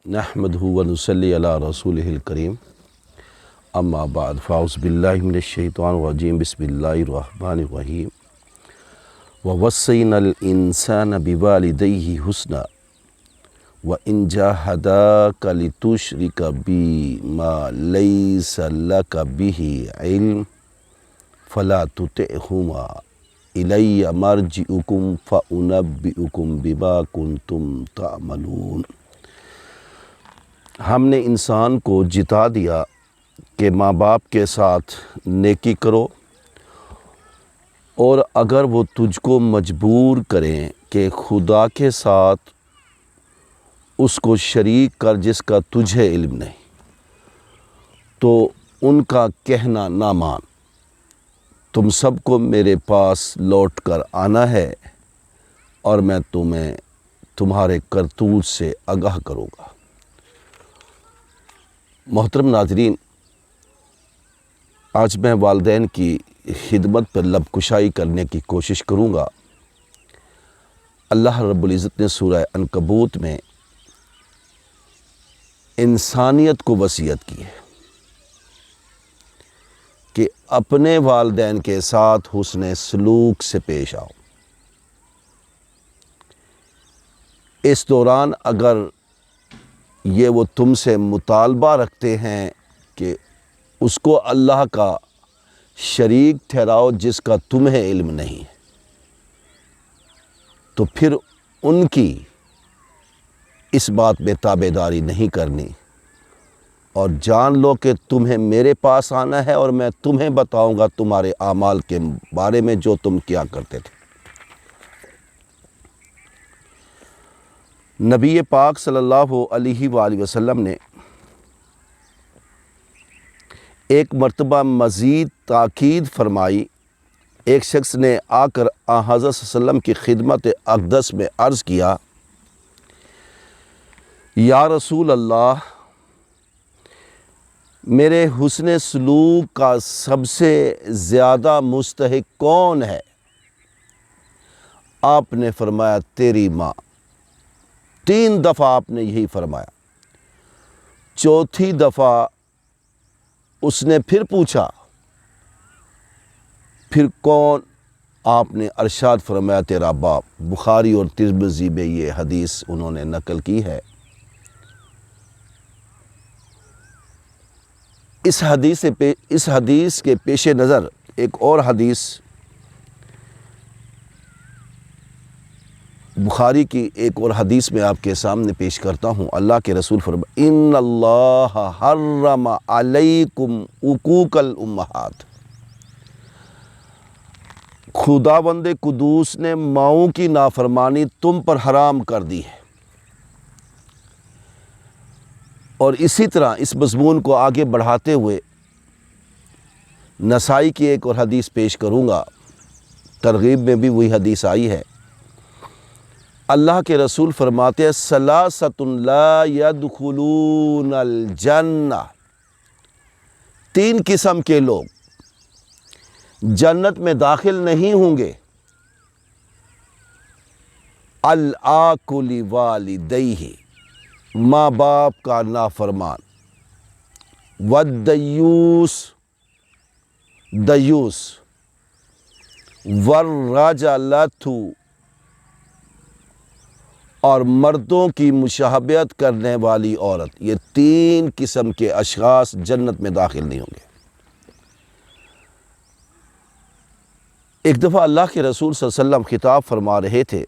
نحمدہ ونصلی علی رسولہ الکریم اما بعد فاعوذ باللہ من الشیطان الرجیم بسم اللہ الرحمن الرحیم ووصینا الانسان بوالدیہ حسنا وان جاہداک لتشرک بی ما لیس لک بہ علم فلا تطعہما الی مرجعکم فانبئکم بما کنتم تعملون۔ ہم نے انسان کو جتا دیا کہ ماں باپ کے ساتھ نیکی کرو، اور اگر وہ تجھ کو مجبور کریں کہ خدا کے ساتھ اس کو شریک کر جس کا تجھے علم نہیں، تو ان کا کہنا نہ مان۔ تم سب کو میرے پاس لوٹ کر آنا ہے اور میں تمہیں تمہارے کرتوت سے آگاہ کروں گا۔ محترم ناظرین، آج میں والدین کی خدمت پر لب کشائی کرنے کی کوشش کروں گا۔ اللہ رب العزت نے سورہ عنکبوت میں انسانیت کو وصیت کی ہے کہ اپنے والدین کے ساتھ حسن سلوک سے پیش آؤ۔ اس دوران اگر یہ وہ تم سے مطالبہ رکھتے ہیں کہ اس کو اللہ کا شریک ٹھہراؤ جس کا تمہیں علم نہیں، تو پھر ان کی اس بات میں تابع داری نہیں کرنی، اور جان لو کہ تمہیں میرے پاس آنا ہے اور میں تمہیں بتاؤں گا تمہارے اعمال کے بارے میں جو تم کیا کرتے تھے۔ نبی پاک صلی اللہ علیہ وآلہ وسلم نے ایک مرتبہ مزید تاکید فرمائی۔ ایک شخص نے آ کر حضرت صلی اللہ علیہ وسلم کی خدمت اقدس میں عرض کیا، یا رسول اللہ، میرے حسن سلوک کا سب سے زیادہ مستحق کون ہے؟ آپ نے فرمایا تیری ماں۔ 3 دفعہ آپ نے یہی فرمایا۔ چوتھی دفعہ اس نے پھر پوچھا، پھر کون؟ آپ نے ارشاد فرمایا تیرا باپ۔ بخاری اور ترمذی میں یہ حدیث انہوں نے نقل کی ہے۔ اس حدیث کے پیش نظر ایک اور حدیث بخاری کی ایک اور حدیث میں آپ کے سامنے پیش کرتا ہوں۔ اللہ کے رسول فرماتے ان اللہ حرم علیکم عقوق الامہات۔ خداوند قدوس نے ماؤں کی نافرمانی تم پر حرام کر دی ہے۔ اور اسی طرح اس مضمون کو آگے بڑھاتے ہوئے نسائی کی ایک اور حدیث پیش کروں گا۔ ترغیب میں بھی وہی حدیث آئی ہے۔ اللہ کے رسول فرماتے ہیں ثلاثۃ لا يدخلون الجنہ۔ 3 قسم کے لوگ جنت میں داخل نہیں ہوں گے۔ العاق لوالدیہ، ماں باپ کا نافرمان، والدیوس، دیوس، والرجلۃ، اور مردوں کی مشابہت کرنے والی عورت۔ یہ 3 قسم کے اشخاص جنت میں داخل نہیں ہوں گے۔ ایک دفعہ اللہ کے رسول صلی اللہ علیہ وسلم خطاب فرما رہے تھے،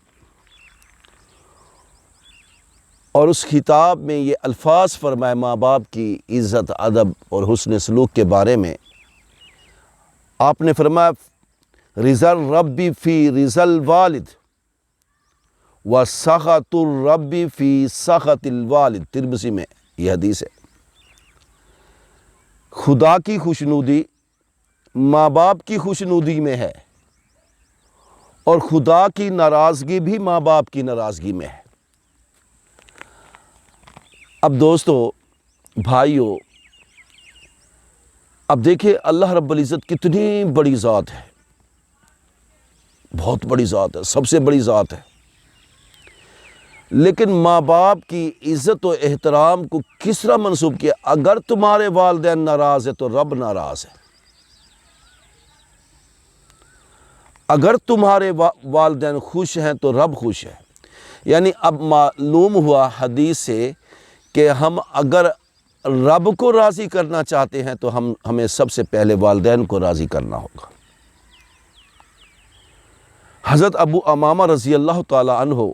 اور اس خطاب میں یہ الفاظ فرمائے ماں باپ کی عزت، ادب اور حسن سلوک کے بارے میں۔ آپ نے فرمایا رضا الرب فی رضا الوالد وسخط الرب فی سخط الوالد۔ ترمذی میں یہ حدیث ہے۔ خدا کی خوشنودی ماں باپ کی خوشنودی میں ہے، اور خدا کی ناراضگی بھی ماں باپ کی ناراضگی میں ہے۔ اب دوستو، بھائیو، اب دیکھیں اللہ رب العزت کتنی بڑی ذات ہے، بہت بڑی ذات ہے، سب سے بڑی ذات ہے۔ لیکن ماں باپ کی عزت و احترام کو کس طرح منسوب کیا؟ اگر تمہارے والدین ناراض ہیں تو رب ناراض ہے، اگر تمہارے والدین خوش ہیں تو رب خوش ہے۔ یعنی اب معلوم ہوا حدیث سے کہ ہم اگر رب کو راضی کرنا چاہتے ہیں تو ہمیں سب سے پہلے والدین کو راضی کرنا ہوگا۔ حضرت ابو امامہ رضی اللہ تعالی عنہ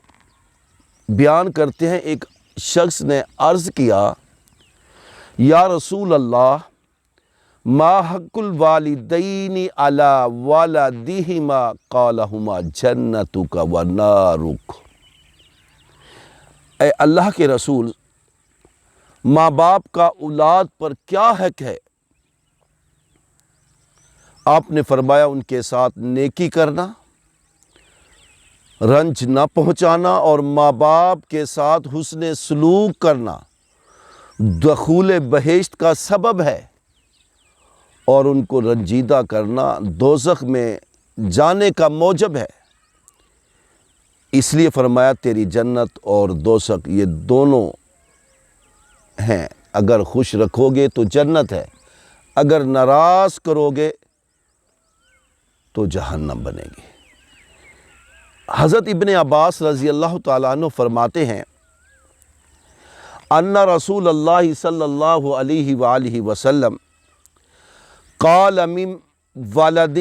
بیان کرتے ہیں، ایک شخص نے عرض کیا، یا رسول اللہ، ما حق الوالدین علی ولدہما؟ قال ہما جنتک و نارک۔ اے اللہ کے رسول، ماں باپ کا اولاد پر کیا حق ہے؟ آپ نے فرمایا ان کے ساتھ نیکی کرنا، رنج نہ پہنچانا، اور ماں باپ کے ساتھ حسن سلوک کرنا دخول بہشت کا سبب ہے، اور ان کو رنجیدہ کرنا دوزخ میں جانے کا موجب ہے۔ اس لیے فرمایا تیری جنت اور دوزخ یہ دونوں ہیں، اگر خوش رکھو گے تو جنت ہے، اگر ناراض کرو گے تو جہنم بنے گی۔ حضرت ابن عباس رضی اللہ تعالیٰ عنہ فرماتے ہیں، ان رسول اللہ صلی اللہ علیہ وآلہ وسلم قال من ولد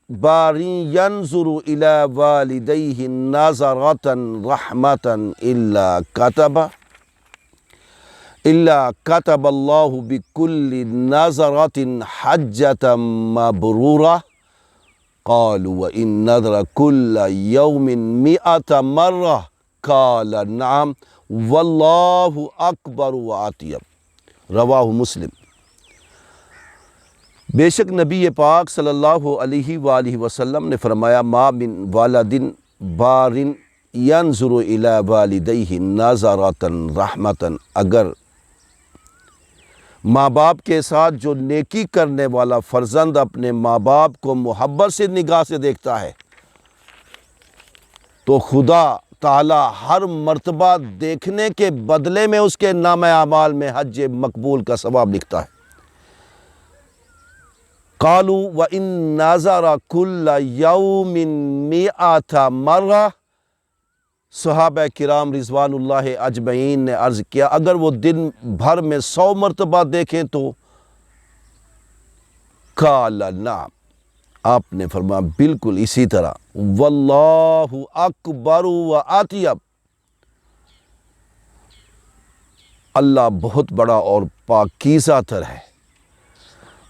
باری ینظر الی والدیہ نظرۃ رحمۃ الا کتب اللہ بکل نظرۃ حجۃ مبرورہ، قالوا وإن نذر كل يوم 100 مرة قال نعم واللہ اکبر وأطیب۔ رواہ مسلم۔ بے شک نبی پاک صلی اللہ علیہ وآلہ وسلم نے فرمایا، ما من والد بار ینظر الی والدیہ نظرۃ رحمۃ، اگر ماں باپ کے ساتھ جو نیکی کرنے والا فرزند اپنے ماں باپ کو محبت سے نگاہ سے دیکھتا ہے تو خدا تعالی ہر مرتبہ دیکھنے کے بدلے میں اس کے نامہ اعمال میں حج مقبول کا ثواب لکھتا ہے۔ قالوا وَإِن نَظَرَ كُلَّ يَوْمٍ 100 مرہ، صحابہ کرام رضوان اللہ اجمعین نے عرض کیا، اگر وہ دن بھر میں 100 مرتبہ دیکھیں تو؟ قال نعم، آپ نے فرمایا بالکل اسی طرح، واللہ اکبر وأطیب، اللہ بہت بڑا اور پاکیزہ تر ہے۔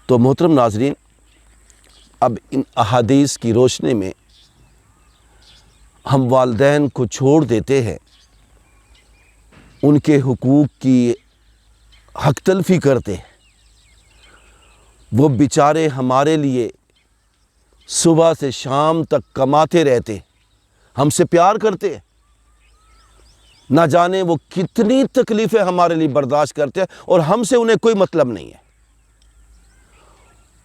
تو محترم ناظرین، اب ان احادیث کی روشنی میں ہم والدین کو چھوڑ دیتے ہیں، ان کے حقوق کی حق تلفی کرتے ہیں۔ وہ بیچارے ہمارے لیے صبح سے شام تک کماتے رہتے، ہم سے پیار کرتے، نہ جانے وہ کتنی تکلیفیں ہمارے لیے برداشت کرتے ہیں، اور ہم سے انہیں کوئی مطلب نہیں ہے۔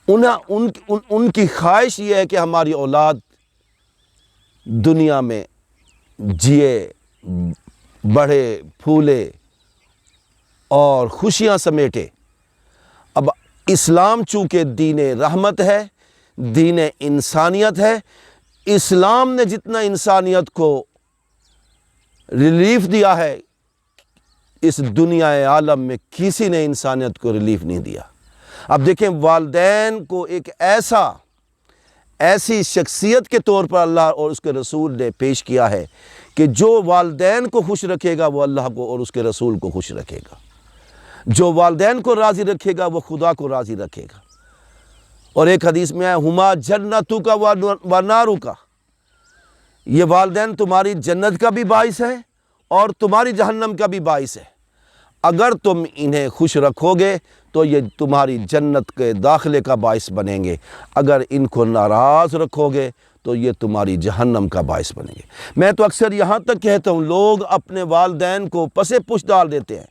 ان کی خواہش یہ ہے کہ ہماری اولاد دنیا میں جیے، بڑھے پھولے اور خوشیاں سمیٹے۔ اب اسلام چونکہ دین رحمت ہے، دین انسانیت ہے، اسلام نے جتنا انسانیت کو ریلیف دیا ہے، اس دنیا عالم میں کسی نے انسانیت کو ریلیف نہیں دیا۔ اب دیکھیں، والدین کو ایک ایسی شخصیت کے طور پر اللہ اور اس کے رسول نے پیش کیا ہے کہ جو والدین کو خوش رکھے گا وہ اللہ کو اور اس کے رسول کو خوش رکھے گا، جو والدین کو راضی رکھے گا وہ خدا کو راضی رکھے گا۔ اور ایک حدیث میں ہے، ہما جنتک و نارک، یہ والدین تمہاری جنت کا بھی باعث ہے اور تمہاری جہنم کا بھی باعث ہے۔ اگر تم انہیں خوش رکھو گے تو یہ تمہاری جنت کے داخلے کا باعث بنیں گے، اگر ان کو ناراض رکھو گے تو یہ تمہاری جہنم کا باعث بنیں گے۔ میں تو اکثر یہاں تک کہتا ہوں، لوگ اپنے والدین کو پسے پش ڈال دیتے ہیں۔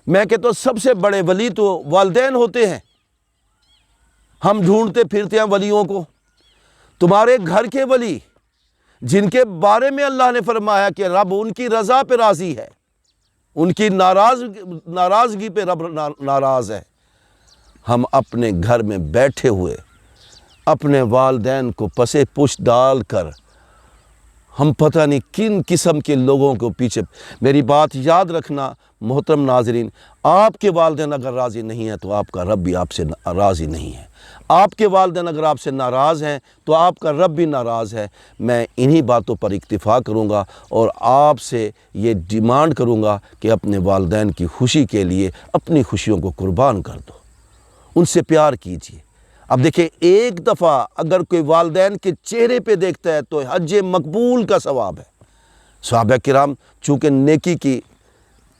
میں کہتا ہوں سب سے بڑے ولی تو والدین ہوتے ہیں۔ ہم ڈھونڈتے پھرتے ہیں ولیوں کو، تمہارے گھر کے ولی جن کے بارے میں اللہ نے فرمایا کہ رب ان کی رضا پہ راضی ہے، ان کی ناراضگی پہ رب ناراض ہے، ہم اپنے گھر میں بیٹھے ہوئے اپنے والدین کو پسے پشت ڈال کر ہم پتہ نہیں کن قسم کے لوگوں کو پیچھے۔ میری بات یاد رکھنا محترم ناظرین، آپ کے والدین اگر راضی نہیں ہیں تو آپ کا رب بھی آپ سے راضی نہیں ہے، آپ کے والدین اگر آپ سے ناراض ہیں تو آپ کا رب بھی ناراض ہے۔ میں انہی باتوں پر اکتفا کروں گا اور آپ سے یہ ڈیمانڈ کروں گا کہ اپنے والدین کی خوشی کے لیے اپنی خوشیوں کو قربان کر دو، ان سے پیار کیجیے۔ اب دیکھیں، ایک دفعہ اگر کوئی والدین کے چہرے پہ دیکھتا ہے تو حج مقبول کا ثواب ہے۔ صحابہ کرام چونکہ نیکی کی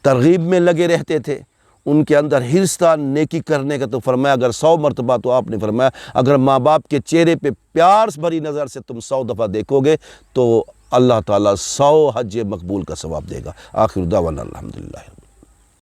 ترغیب میں لگے رہتے تھے، ان کے اندر حرص تھا نیکی کرنے کا، تو فرمایا اگر 100 مرتبہ، تو آپ نے فرمایا اگر ماں باپ کے چہرے پہ پیار بھری نظر سے تم 100 دفعہ دیکھو گے تو اللہ تعالیٰ 100 حج مقبول کا ثواب دے گا۔ آخر دعوانا الحمدللہ۔